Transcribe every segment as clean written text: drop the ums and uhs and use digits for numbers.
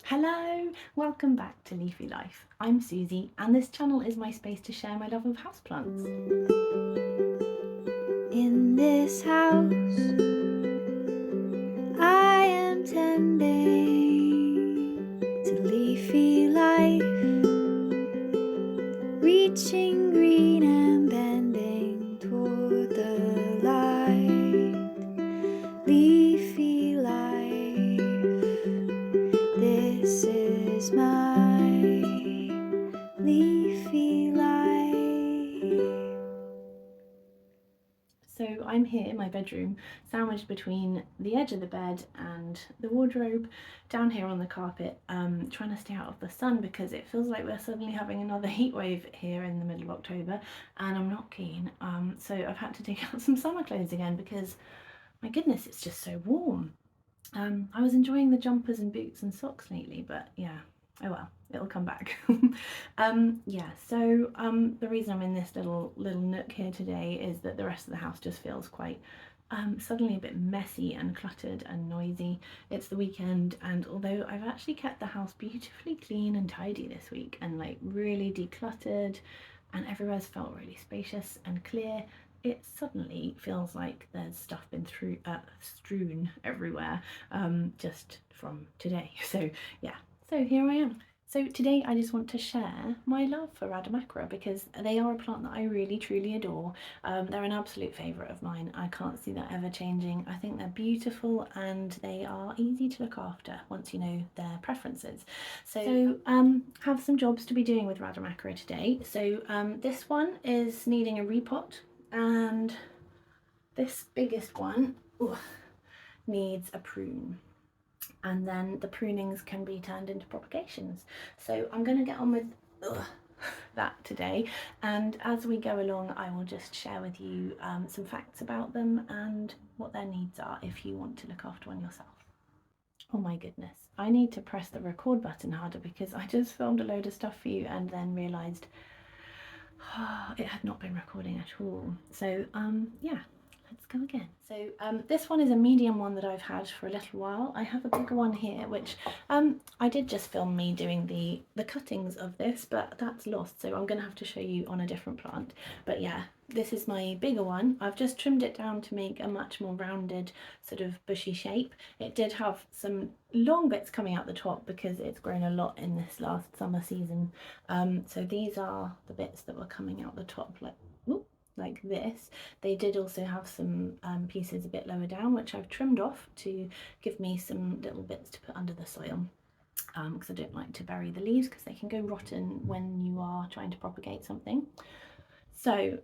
Hello, welcome back to Leafy Life. I'm Susie and this channel is my space to share my love of houseplants. In this house, I am tending to leafy life, reaching green and bending toward the light. Leafy life, this is my leafy life. So I'm here in my bedroom, sandwiched between the edge of the bed and the wardrobe, down here on the carpet, trying to stay out of the sun because it feels like we're suddenly having another heat wave here in the middle of October and I'm not keen. So I've had to dig out some summer clothes again because, my goodness, it's just so warm. I was enjoying the jumpers and boots and socks lately, but yeah, oh well, it'll come back. The reason I'm in this little nook here today is that the rest of the house just feels quite suddenly a bit messy and cluttered and noisy. It's the weekend, and although I've actually kept the house beautifully clean and tidy this week and like really decluttered, and everywhere's felt really spacious and clear, it suddenly feels like there's stuff been strewn everywhere just from today. So yeah, so here I am. So today I just want to share my love for RADERMACHERA because they are a plant that I really truly adore. They're an absolute favourite of mine. I can't see that ever changing. I think they're beautiful and they are easy to look after once you know their preferences. So have some jobs to be doing with RADERMACHERA today. So this one is needing a repot, and this biggest one needs a prune, and then the prunings can be turned into propagations. So I'm going to get on with that today, and as we go along I will just share with you some facts about them and what their needs are if you want to look after one yourself. Oh my goodness, I need to press the record button harder because I just filmed a load of stuff for you and then realised it had not been recording at all. So yeah, let's go again. So this one is a medium one that I've had for a little while. I have a bigger one here, which I did just film me doing the cuttings of this, but that's lost, so I'm going to have to show you on a different plant. But yeah, this is my bigger one. I've just trimmed it down to make a much more rounded sort of bushy shape. It did have some long bits coming out the top because it's grown a lot in this last summer season. So these are the bits that were coming out the top, like this. They did also have some pieces a bit lower down, which I've trimmed off to give me some little bits to put under the soil, because I don't like to bury the leaves because they can go rotten when you are trying to propagate something. So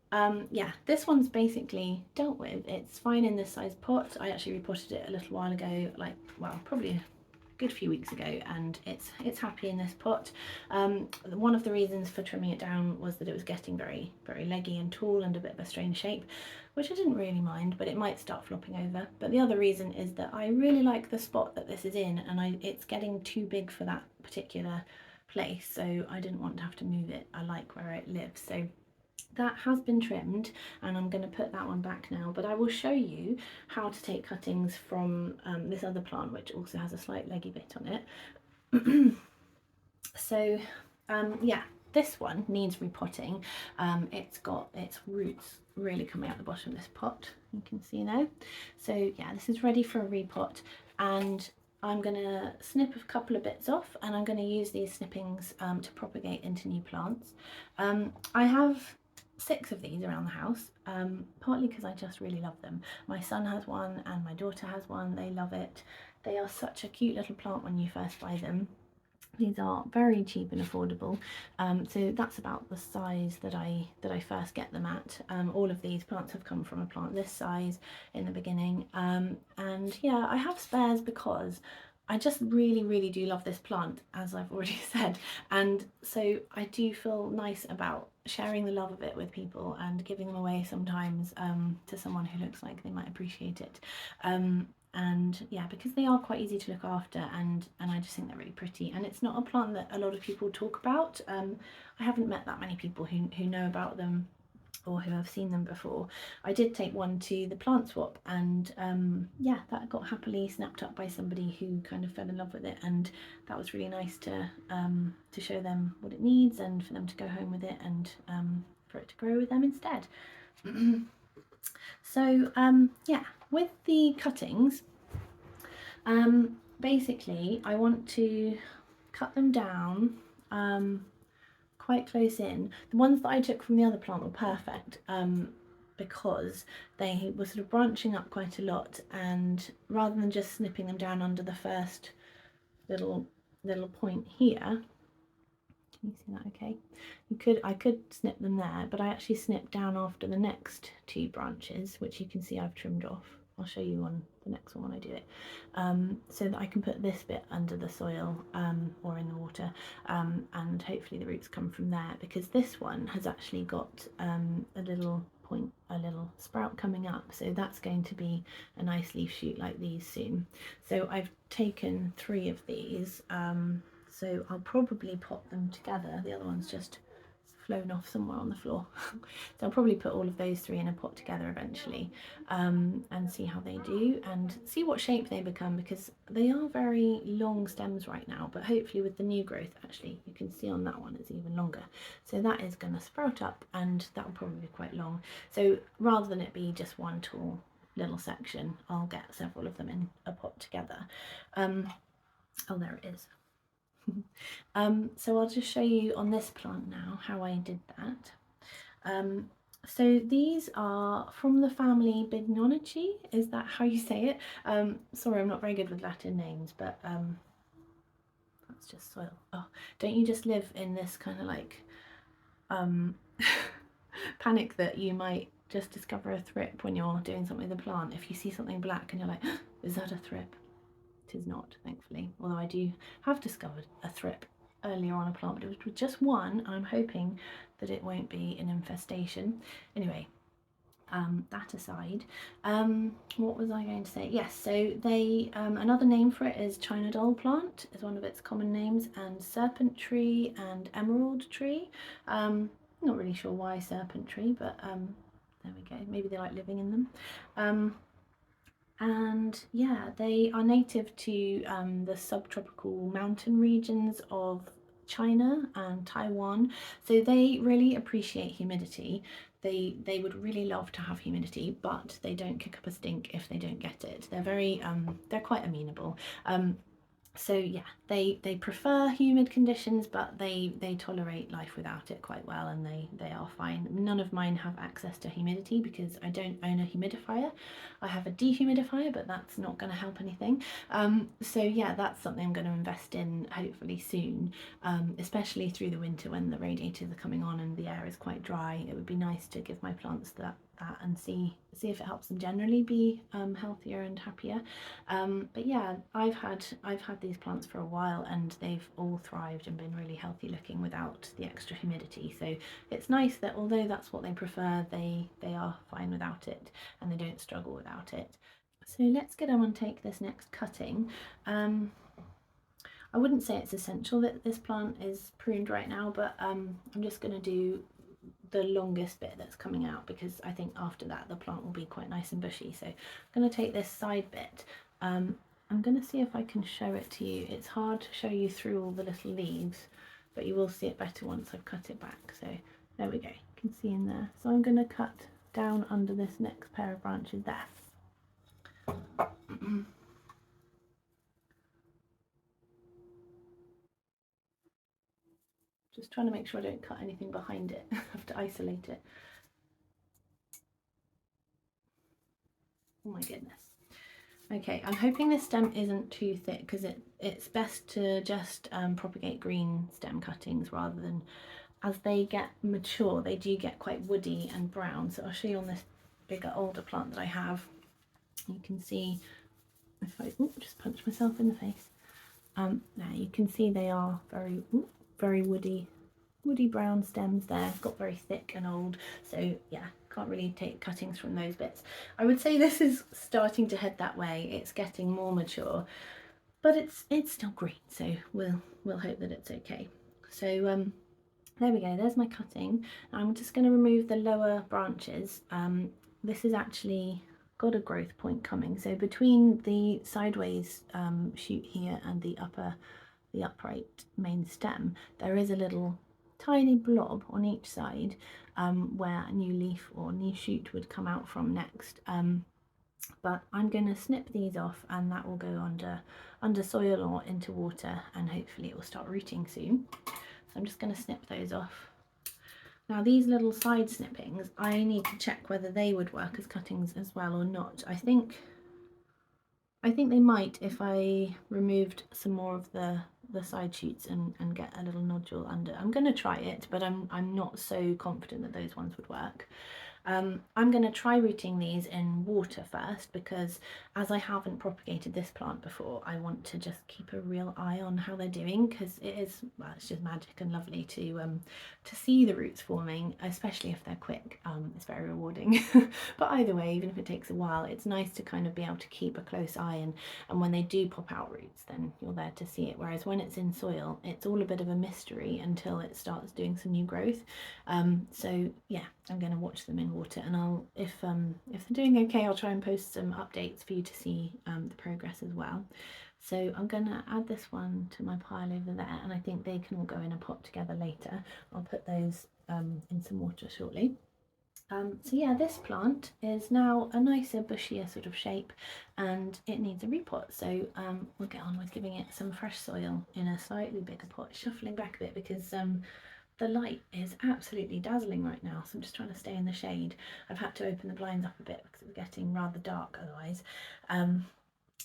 yeah, this one's basically dealt with. It's fine in this size pot. I actually repotted it a little while ago, probably a good few weeks ago, and it's happy in this pot. One of the reasons for trimming it down was that it was getting very leggy and tall and a bit of a strange shape, which I didn't really mind, but it might start flopping over. But the other reason is that I really like the spot that this is in, and it's getting too big for that particular place, so I didn't want to have to move it. I like where it lives, so that has been trimmed and I'm going to put that one back now, but I will show you how to take cuttings from this other plant, which also has a slight leggy bit on it. So yeah, this one needs repotting. It's got its roots really coming out the bottom of this pot, you can see now. So yeah, this is ready for a repot, and I'm going to snip a couple of bits off and I'm going to use these snippings to propagate into new plants. I have 6 of these around the house, partly because I just really love them. My son has one and my daughter has one. They love it. They are such a cute little plant when you first buy them. These are very cheap and affordable, so that's about the size that I first get them at. All of these plants have come from a plant this size in the beginning, and yeah, I have spares because I just really do love this plant, as I've already said, and so I do feel nice about sharing the love of it with people and giving them away sometimes to someone who looks like they might appreciate it. And yeah, because they are quite easy to look after, and I just think they're really pretty, and it's not a plant that a lot of people talk about. I haven't met that many people who know about them or who have seen them before. I did take one to the plant swap, and yeah, that got happily snapped up by somebody who kind of fell in love with it, and that was really nice to show them what it needs and for them to go home with it, and for it to grow with them instead. So yeah, with the cuttings, basically I want to cut them down quite close in. The ones that I took from the other plant were perfect because they were sort of branching up quite a lot, and rather than just snipping them down under the first little point here, can you see that okay? I could snip them there, but I actually snipped down after the next 2 branches, which you can see I've trimmed off. I'll show you on the next one when I do it, so that I can put this bit under the soil or in the water, and hopefully the roots come from there, because this one has actually got a little sprout coming up, so that's going to be a nice leaf shoot like these soon. So I've taken 3 of these, so I'll probably pot them together. The other one's just flown off somewhere on the floor. So I'll probably put all of those 3 in a pot together eventually, and see how they do and see what shape they become, because they are very long stems right now, but hopefully with the new growth, actually you can see on that one it's even longer, so that is going to sprout up and that will probably be quite long. So rather than it be just one tall little section, I'll get several of them in a pot together. Oh, there it is. So I'll just show you on this plant now how I did that. So these are from the family Bignoniaceae, is that how you say it? Sorry, I'm not very good with Latin names, but that's just soil. Oh, don't you just live in this kind of like panic that you might just discover a thrip when you're doing something with a plant? If you see something black and you're like, is that a thrip? It is not, thankfully, although I do have discovered a thrip earlier on a plant, but it was with just one, and I'm hoping that it won't be an infestation. Anyway, that aside, what was I going to say? Yes, so they another name for it is China doll plant is one of its common names, and serpent tree and emerald tree. Not really sure why serpent tree, but there we go, maybe they like living in them. And yeah, they are native to the subtropical mountain regions of China and Taiwan, so they really appreciate humidity. They would really love to have humidity, but they don't kick up a stink if they don't get it. They're very they're quite amenable. So yeah, they prefer humid conditions, but they tolerate life without it quite well, and they are fine. None of mine have access to humidity because I don't own a humidifier. I have a dehumidifier, but that's not going to help anything. So yeah, that's something I'm going to invest in hopefully soon, especially through the winter when the radiators are coming on and the air is quite dry. It would be nice to give my plants that and see if it helps them generally be healthier and happier. But yeah, I've had these plants for a while and they've all thrived and been really healthy looking without the extra humidity. So it's nice that although that's what they prefer, they are fine without it and they don't struggle without it. So let's get on and take this next cutting. I wouldn't say it's essential that this plant is pruned right now, but I'm just going to do the longest bit that's coming out, because I think after that the plant will be quite nice and bushy. So I'm going to take this side bit. I'm going to see if I can show it to you. It's hard to show you through all the little leaves, but you will see it better once I've cut it back. So there we go, you can see in there. So I'm going to cut down under this next pair of branches there. Just trying to make sure I don't cut anything behind it. I have to isolate it. Oh my goodness. Okay, I'm hoping this stem isn't too thick, because it's best to just propagate green stem cuttings rather than, as they get mature, they do get quite woody and brown. So I'll show you on this bigger, older plant that I have. You can see, if I just punch myself in the face. Now you can see they are very woody brown stems there, got very thick and old. So yeah, can't really take cuttings from those bits. I would say this is starting to head that way. It's getting more mature, but it's still green, so we'll hope that it's okay. So There we go, there's my cutting. I'm just going to remove the lower branches. This is actually got a growth point coming, so between the sideways shoot here and the upright main stem, there is a little tiny blob on each side where a new leaf or new shoot would come out from next. But I'm going to snip these off, and that will go under soil or into water, and hopefully it will start rooting soon. So I'm just going to snip those off. Now these little side snippings, I need to check whether they would work as cuttings as well or not. I think they might if I removed some more of the side shoots and get a little nodule under. I'm going to try it, but I'm not so confident that those ones would work. I'm going to try rooting these in water first, because as I haven't propagated this plant before, I want to just keep a real eye on how they're doing, because it is, well, it's just magic and lovely to see the roots forming, especially if they're quick. It's very rewarding. But either way, even if it takes a while, it's nice to kind of be able to keep a close eye, and when they do pop out roots, then you're there to see it. Whereas when it's in soil, it's all a bit of a mystery until it starts doing some new growth. So yeah, I'm going to watch them in water, and I'll, if they're doing okay, I'll try and post some updates for you to see the progress as well. So I'm going to add this one to my pile over there, and I think they can all go in a pot together later. I'll put those in some water shortly. So yeah, this plant is now a nicer, bushier sort of shape, and it needs a repot. So we'll get on with giving it some fresh soil in a slightly bigger pot, shuffling back a bit because the light is absolutely dazzling right now, so I'm just trying to stay in the shade. I've had to open the blinds up a bit because it's getting rather dark otherwise.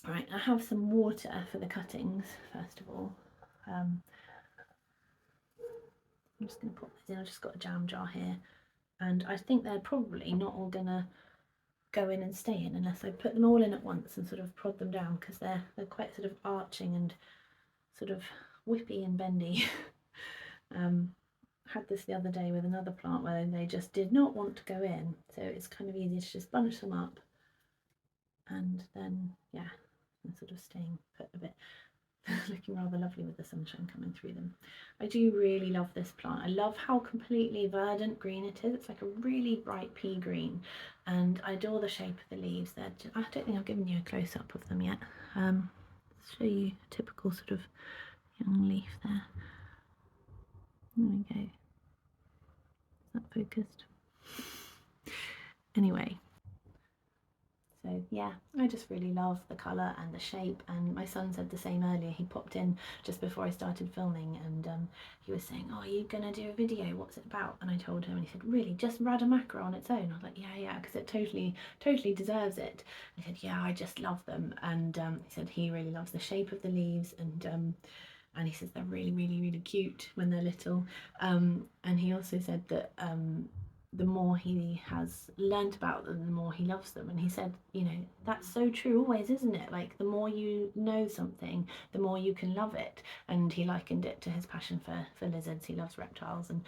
Right, I have some water for the cuttings first of all. I'm just going to put this in. I've just got a jam jar here, and I think they're probably not all going to go in and stay in unless I put them all in at once and sort of prod them down, because they're quite sort of arching and sort of whippy and bendy. Had this the other day with another plant where they just did not want to go in, so it's kind of easy to just bunch them up and then, yeah, and sort of staying put a bit. Looking rather lovely with the sunshine coming through them. I do really love this plant. I love how completely verdant green it is. It's like a really bright pea green, and I adore the shape of the leaves. I don't think I've given you a close-up of them yet. Let's show you a typical sort of young leaf there. There we go. Is that focused? Anyway, so yeah, I just really love the colour and the shape, and my son said the same earlier. He popped in just before I started filming, and he was saying, oh, are you going to do a video? What's it about? And I told him, and he said, really, just RADERMACHERA on its own? I was like, yeah, because it totally deserves it. And he said, yeah, I just love them. And he said he really loves the shape of the leaves, and he says they're really cute when they're little. And he also said that the more he has learnt about them, the more he loves them. And he said, you know, that's so true always, isn't it? Like, the more you know something, the more you can love it. And he likened it to his passion for lizards. He loves reptiles, and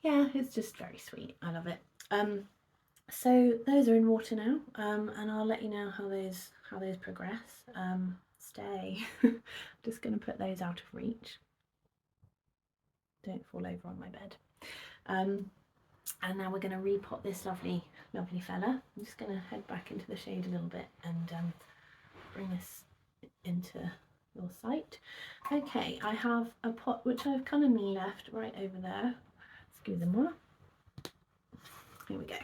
yeah, it's just very sweet. I love it. So those are in water now, and I'll let you know how those progress. Stay. I'm just going to put those out of reach. Don't fall over on my bed. And now we're going to repot this lovely fella. I'm just going to head back into the shade a little bit and bring this into your sight. Okay, I have a pot which I've kind of left right over there. Let's give them more. Here we go.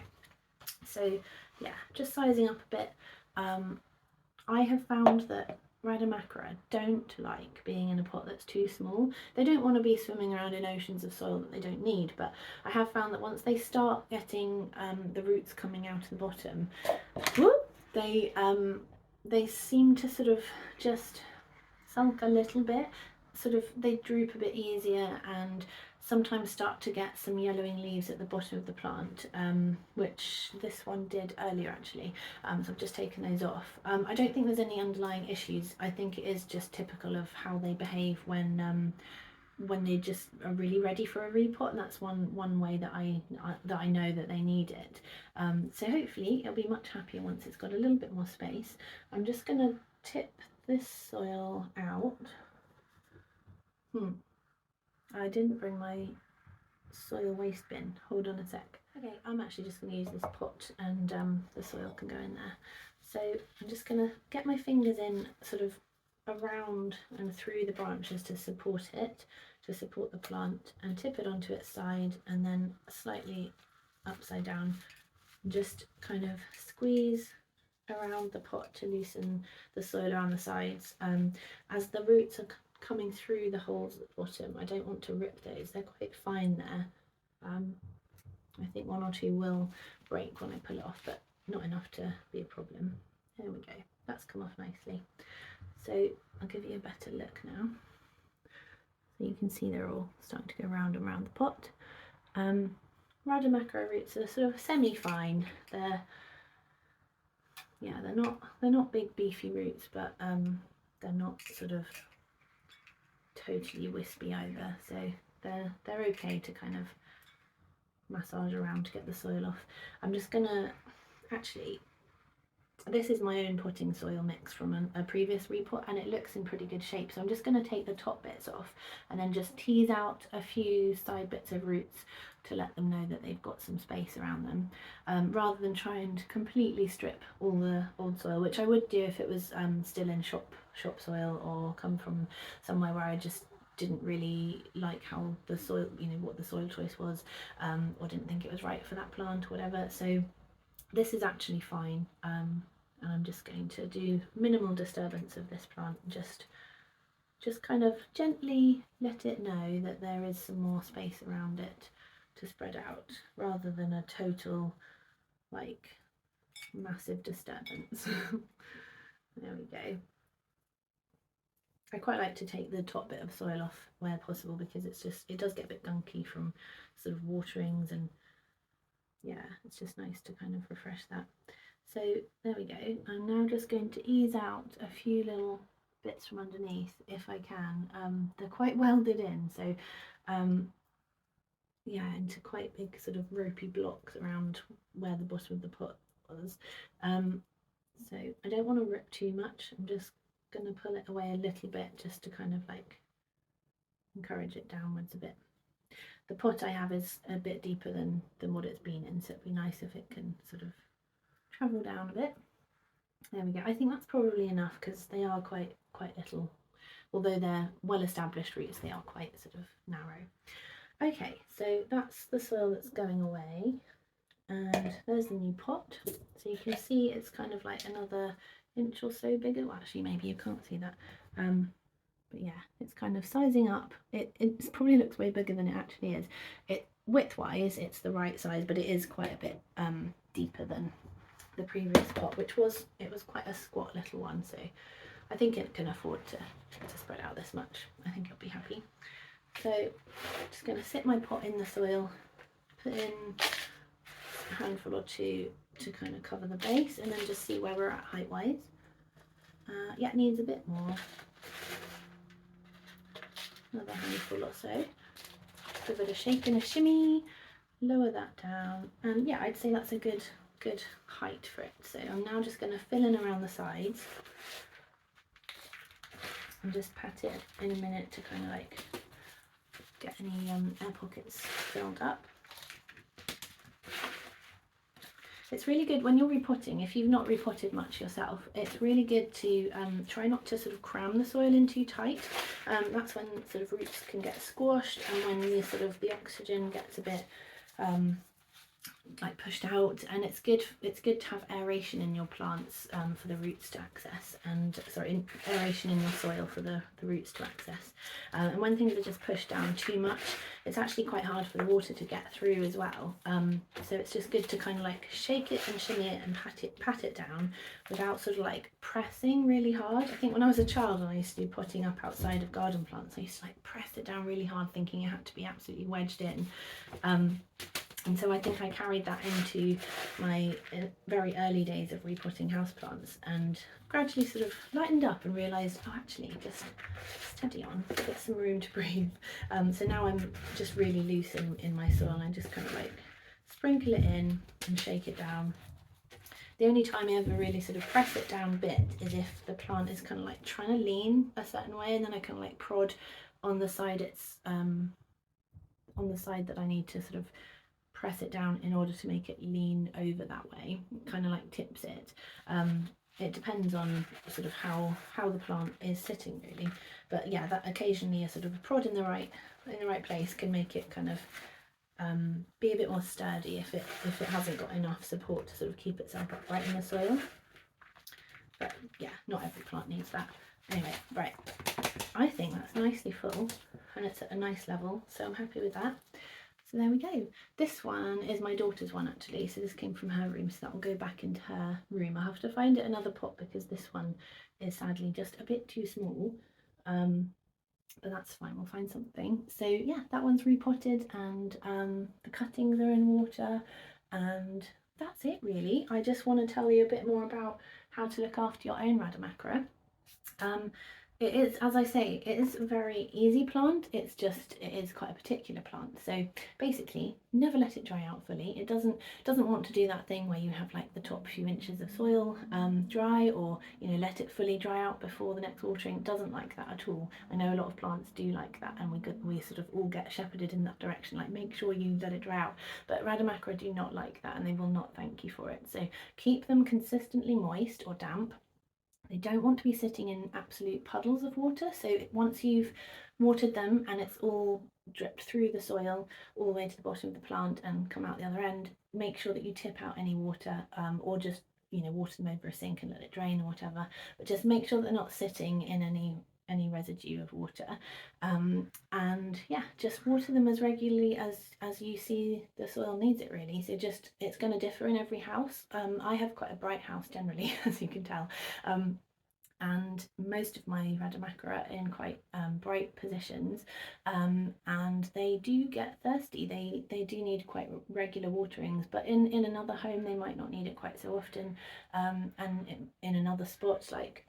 So yeah, just sizing up a bit. I have found that RADERMACHERA don't like being in a pot that's too small. They don't want to be swimming around in oceans of soil that they don't need, but I have found that once they start getting the roots coming out of the bottom, whoop, they seem to sort of just sulk a little bit, sort of they droop a bit easier, and sometimes start to get some yellowing leaves at the bottom of the plant, which this one did earlier actually. So I've just taken those off. I don't think there's any underlying issues. I think it is just typical of how they behave when they just are really ready for a repot, and that's one way that I know that they need it. So hopefully it'll be much happier once it's got a little bit more space. I'm just going to tip this soil out. I didn't bring my soil waste bin. Hold on a sec. Okay, I'm actually just going to use this pot and the soil can go in there. So I'm just going to get my fingers in sort of around and through the branches to support it, to support the plant, and tip it onto its side and then slightly upside down. Just kind of squeeze around the pot to loosen the soil around the sides. As the roots are coming through the holes at the bottom, I don't want to rip those, they're quite fine there. I think one or two will break when I pull it off, but not enough to be a problem. There we go, that's come off nicely. So I'll give you a better look now. So you can see they're all starting to go round and round the pot. RADERMACHERA roots are sort of semi-fine. They're not big beefy roots, but they're not sort of totally wispy either. So they're okay to kind of massage around to get the soil off. I'm just gonna actually, this is my own potting soil mix from a previous repot and it looks in pretty good shape, so I'm just going to take the top bits off and then just tease out a few side bits of roots to let them know that they've got some space around them, rather than try and completely strip all the old soil, which I would do if it was still in shop soil or come from somewhere where I just didn't really like how the soil, what the soil choice was, or didn't think it was right for that plant or whatever. So this is actually fine, and I'm just going to do minimal disturbance of this plant, just kind of gently let it know that there is some more space around it to spread out, rather than a total like massive disturbance. There we go. I quite like to take the top bit of soil off where possible because it does get a bit gunky from sort of waterings, and yeah, it's just nice to kind of refresh that. So there we go. I'm now just going to ease out a few little bits from underneath if I can. They're quite welded in, so yeah, into quite big sort of ropey blocks around where the bottom of the pot was. So I don't want to rip too much. I'm just going to pull it away a little bit just to kind of like encourage it downwards a bit. The pot I have is a bit deeper than what it's been in, so it'd be nice if it can sort of travel down a bit. There we go. I think that's probably enough because they are quite little, although they're well established roots, they are quite sort of narrow. Okay, so that's the soil that's going away, and there's the new pot. So you can see it's kind of like another inch or so bigger. Well, actually maybe you can't see that, but yeah, it's kind of sizing up. It probably looks way bigger than it actually is. Width-wise it's the right size, but it is quite a bit deeper than the previous pot, which was quite a squat little one, so I think it can afford to spread out this much. I think it'll be happy. So I'm just going to sit my pot in the soil, put in a handful or two to kind of cover the base, and then just see where we're at height wise. Yeah, it needs a bit more, another handful or so. Give it a shake and a shimmy, lower that down, and yeah, I'd say that's a good height for it. So I'm now just going to fill in around the sides and just pat it in a minute to kind of like get any air pockets filled up. It's really good when you're repotting, if you've not repotted much yourself, it's really good to try not to sort of cram the soil in too tight. That's when sort of roots can get squashed, and when the oxygen gets a bit like pushed out, and it's good to have aeration in your plants for the roots to access, and aeration in your soil for the roots to access, and when things are just pushed down too much, it's actually quite hard for the water to get through as well, so it's just good to kind of like shake it and shimmy it and pat it down without sort of like pressing really hard. I think when I was a child and I used to do potting up outside of garden plants, I used to like press it down really hard thinking it had to be absolutely wedged in. And so I think I carried that into my very early days of repotting houseplants, and gradually sort of lightened up and realised, oh, actually, just steady on, get some room to breathe. So now I'm just really loose in my soil, and I just kind of like sprinkle it in and shake it down. The only time I ever really sort of press it down a bit is if the plant is kind of like trying to lean a certain way, and then I kind of like prod on the side it's on the side that I need to sort of press it down in order to make it lean over that way, kind of like tips it. It depends on sort of how the plant is sitting really, but yeah, that occasionally a sort of a prod in the right place can make it kind of be a bit more sturdy if it hasn't got enough support to sort of keep itself upright in the soil. But yeah, not every plant needs that. Anyway, right, I think that's nicely full and it's at a nice level, so I'm happy with that. So there we go. This one is my daughter's one actually, so this came from her room, so that will go back into her room. I'll have to find it another pot because this one is sadly just a bit too small, but that's fine, we'll find something. So yeah, that one's repotted and the cuttings are in water, and that's it really. I just want to tell you a bit more about how to look after your own RADERMACHERA. It is, as I say, it is a very easy plant, it's just, it is quite a particular plant. So basically, never let it dry out fully. It doesn't want to do that thing where you have like the top few inches of soil dry, or let it fully dry out before the next watering. It doesn't like that at all. I know a lot of plants do like that, and we sort of all get shepherded in that direction, like make sure you let it dry out. But RADERMACHERA do not like that, and they will not thank you for it. So keep them consistently moist or damp. They don't want to be sitting in absolute puddles of water, so once you've watered them and it's all dripped through the soil all the way to the bottom of the plant and come out the other end, make sure that you tip out any water, or just water them over a sink and let it drain or whatever, but just make sure they're not sitting in any residue of water. And yeah, just water them as regularly as you see the soil needs it really. So just, it's going to differ in every house. I have quite a bright house generally, as you can tell, and most of my RADERMACHERA are in quite bright positions, and they do get thirsty. They do need quite regular waterings, but in another home they might not need it quite so often, and in another spot, like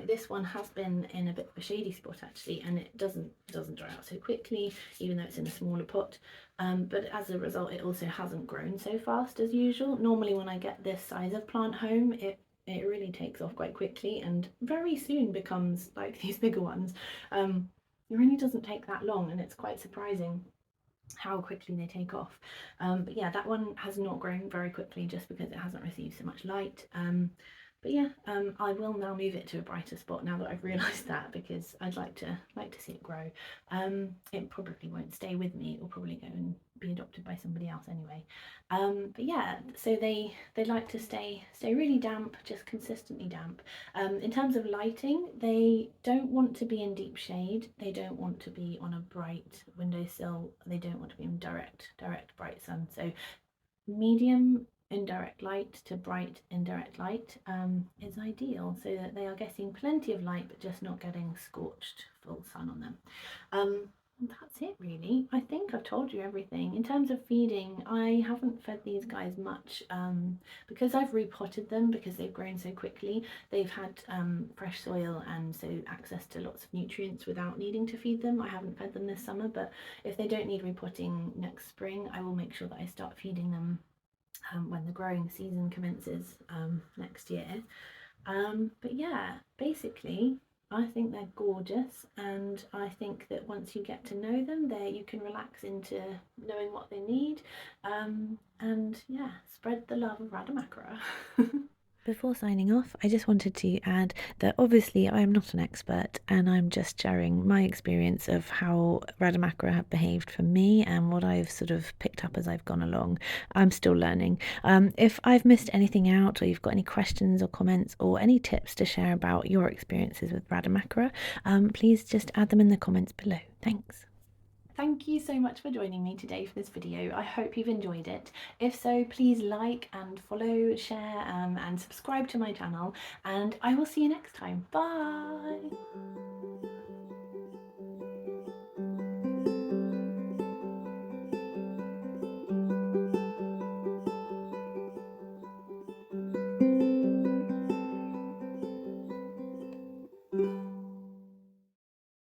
this one has been in a bit of a shady spot actually, and it doesn't dry out so quickly, even though it's in a smaller pot. But as a result, it also hasn't grown so fast as usual. Normally when I get this size of plant home, it really takes off quite quickly and very soon becomes like these bigger ones. It really doesn't take that long, and it's quite surprising how quickly they take off. But yeah, that one has not grown very quickly just because it hasn't received so much light. But yeah, I will now move it to a brighter spot now that I've realised that, because I'd like to see it grow. It probably won't stay with me, it will probably go and be adopted by somebody else anyway. But yeah, so they like to stay really damp, just consistently damp. In terms of lighting, they don't want to be in deep shade, they don't want to be on a bright windowsill, they don't want to be in direct bright sun. So medium indirect light to bright indirect light is ideal, so that they are getting plenty of light but just not getting scorched full sun on them. That's it really. I think I've told you everything. In terms of feeding, I haven't fed these guys much because I've repotted them, because they've grown so quickly. They've had fresh soil and so access to lots of nutrients without needing to feed them. I haven't fed them this summer, but if they don't need repotting next spring, I will make sure that I start feeding them when the growing season commences next year. But yeah, basically I think they're gorgeous, and I think that once you get to know them, there you can relax into knowing what they need, and yeah, spread the love of RADERMACHERA. Before signing off, I just wanted to add that obviously I am not an expert, and I'm just sharing my experience of how RADERMACHERA have behaved for me and what I've sort of picked up as I've gone along. I'm still learning. If I've missed anything out, or you've got any questions or comments or any tips to share about your experiences with RADERMACHERA, please just add them in the comments below. Thanks. Thank you so much for joining me today for this video. I hope you've enjoyed it. If so, please like and follow, share and subscribe to my channel, and I will see you next time. Bye!